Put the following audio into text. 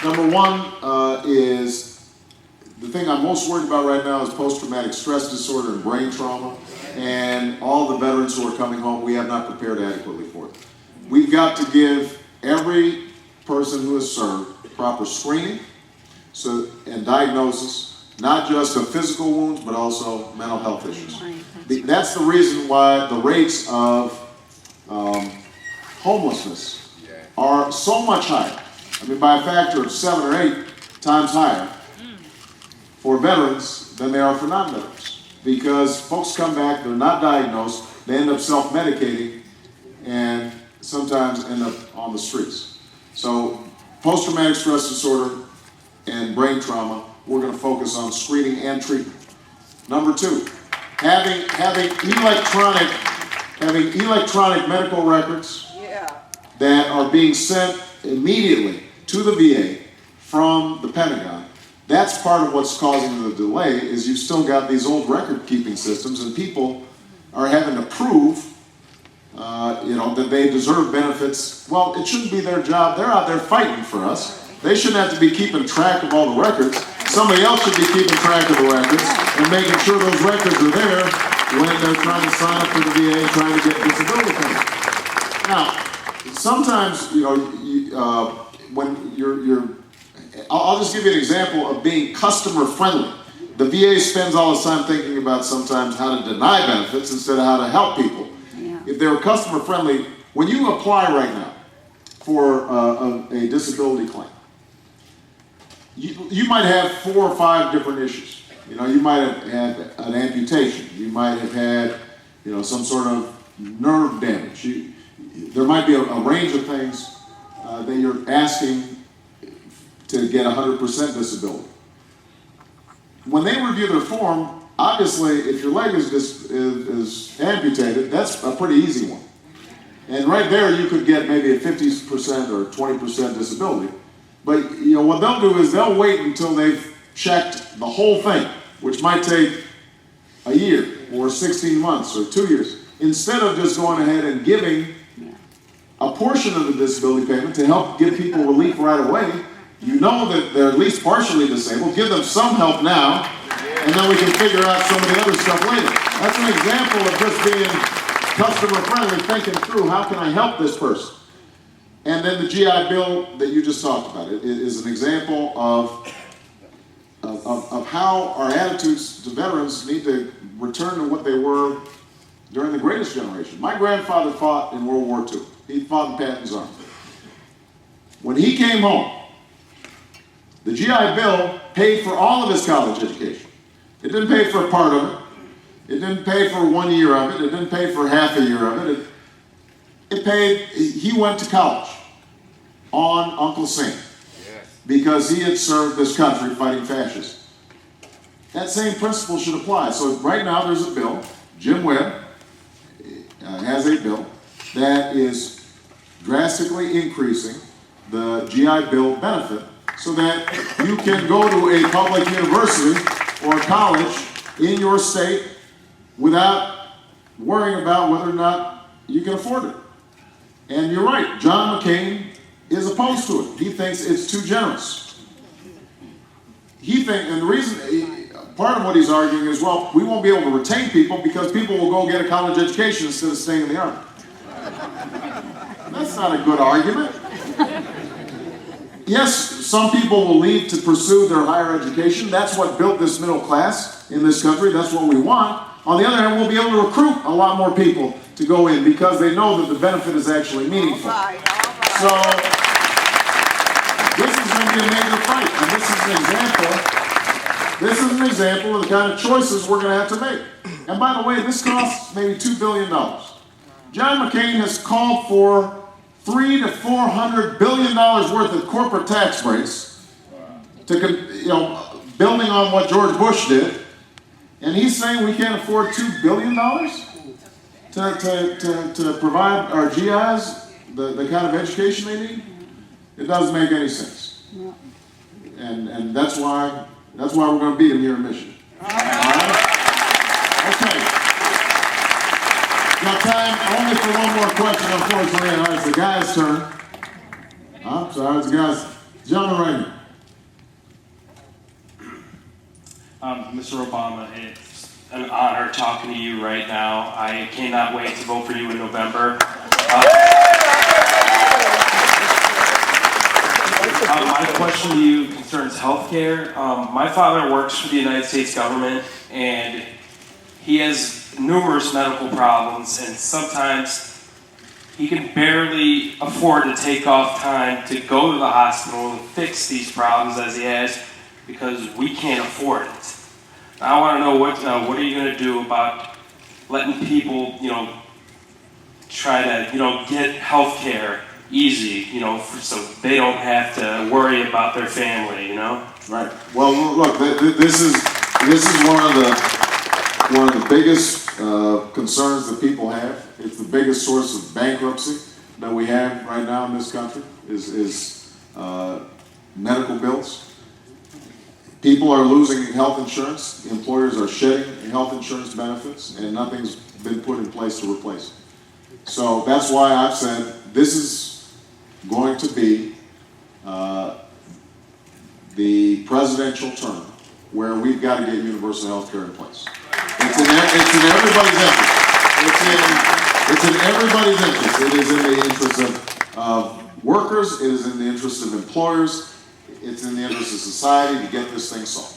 Number one is the thing I'm most worried about right now is post-traumatic stress disorder and brain trauma, and all the veterans who are coming home, we have not prepared adequately for it. We've got to give every person who has served proper screening and diagnosis, not just of physical wounds, but also mental health issues. That's the reason why the rates of homelessness are so much higher. I mean, by a factor of 7 or 8 times higher for veterans than they are for non-veterans. Because folks come back, they're not diagnosed, they end up self-medicating, and sometimes end up on the streets. So, post-traumatic stress disorder and brain trauma, we're going to focus on screening and treatment. Number 2, having electronic medical records that are being sent immediately to the VA from the Pentagon. That's part of what's causing the delay, is you've still got these old record-keeping systems, and people are having to prove that they deserve benefits. Well, it shouldn't be their job. They're out there fighting for us. They shouldn't have to be keeping track of all the records. Somebody else should be keeping track of the records and making sure those records are there when they're trying to sign up for the VA and trying to get disability payments. Now, sometimes, when I'll just give you an example of being customer friendly. The VA spends all its time thinking about sometimes how to deny benefits instead of how to help people. Yeah. If they were customer friendly, when you apply right now for a disability claim, you might have 4 or 5 different issues. You might have had an amputation. You might have had, some sort of nerve damage. There might be a range of things that you're asking to get 100% disability. When they review their form, obviously, if your leg is amputated, that's a pretty easy one. And right there, you could get maybe a 50% or 20% disability. But what they'll do is they'll wait until they've checked the whole thing, which might take a year or 16 months or 2 years, instead of just going ahead and giving a portion of the disability payment to help give people relief right away. You know that they're at least partially disabled. Give them some help now, and then we can figure out some of the other stuff later. That's an example of just being customer friendly, thinking through how can I help this person. And then the GI Bill that you just talked about, it is an example of how our attitudes to veterans need to return to what they were during the greatest generation. My grandfather fought in World War II. He fought in Patton's Army. When he came home, the GI Bill paid for all of his college education. It didn't pay for a part of it. It didn't pay for 1 year of it. It didn't pay for half a year of it. It paid, he went to college on Uncle Sam because he had served this country fighting fascists. That same principle should apply. So right now there's a bill, Jim Webb has a bill that is drastically increasing the GI Bill benefit so that you can go to a public university or college in your state without worrying about whether or not you can afford it. And you're right, John McCain is opposed to it. He thinks it's too generous. And the reason, part of what he's arguing is, well, we won't be able to retain people because people will go get a college education instead of staying in the Army. That's not a good argument. Yes, some people will leave to pursue their higher education. That's what built this middle class in this country. That's what we want. On the other hand, we'll be able to recruit a lot more people to go in because they know that the benefit is actually meaningful. All right. So this is going to be a major fight, and this is an example of the kind of choices we're going to have to make. And by the way, this costs maybe $2 billion. John McCain has called for $300 to $400 billion worth of corporate tax breaks, building on what George Bush did, and he's saying we can't afford $2 billion to provide our GIs the kind of education they need. It doesn't make any sense, and that's why we're going to beat them here in Michigan. All right? Okay. Got time only for one more question, unfortunately. All right, it's the guy's turn. I'm sorry, it's the Gentleman right here. Mr. Obama, it's an honor talking to you right now. I cannot wait to vote for you in November. My question to you concerns healthcare. My father works for the United States government, and he has numerous medical problems, and sometimes he can barely afford to take off time to go to the hospital and fix these problems as he has, because we can't afford it. I want to know what are you going to do about letting people, try to, get health care easy, so they don't have to worry about their family, Right. Well, look, this is one of the biggest concerns that people have. It's the biggest source of bankruptcy that we have right now in this country is medical bills. People are losing health insurance. Employers are shedding health insurance benefits, and nothing's been put in place to replace it. So that's why I've said this is going to be the presidential term where we've got to get universal health care in place. It's in everybody's interest. It's in everybody's interest. It is in the interest of workers. It is in the interest of employers. It's in the interest of society to get this thing solved.